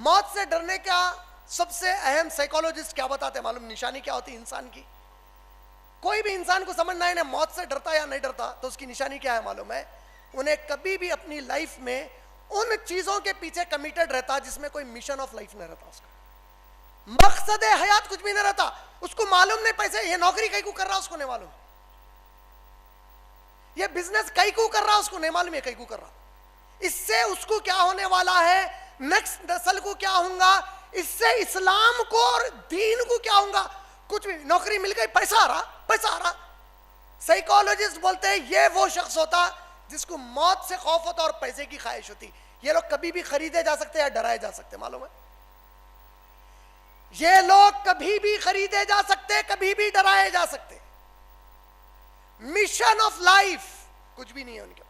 मौत से डरने का सबसे अहम साइकोलॉजिस्ट क्या बताते हैं मालूम? निशानी क्या होती है इंसान की? कोई भी इंसान को समझना है ना मौत से डरता या नहीं डरता, तो उसकी निशानी क्या है मालूम है? उन्हें कभी भी अपनी लाइफ में उन चीजों के पीछे कमिटेड रहता जिसमें कोई मिशन ऑफ लाइफ नहीं रहता, उसका मकसद हयात कुछ भी नहीं रहता। उसको मालूम नहीं पैसे, ये नौकरी कई को कर रहा उसको नहीं मालूम, ये बिजनेस कई को कर रहा उसको नहीं मालूम, ये कई को कर रहा, इससे उसको क्या होने वाला है, नेक्स्ट नस्ल को क्या होगा, इससे इस्लाम को और दीन को क्या होगा, कुछ भी। नौकरी मिल गई, पैसा आ रहा, पैसा आ रहा। साइकोलॉजिस्ट बोलते हैं ये वो शख्स होता जिसको मौत से खौफ होता और पैसे की ख्वाहिश होती। ये लोग कभी भी खरीदे जा सकते या डराए जा सकते, मालूम है? ये लोग कभी भी खरीदे जा सकते, कभी भी डराए जा सकते। मिशन ऑफ लाइफ कुछ भी नहीं है उनके।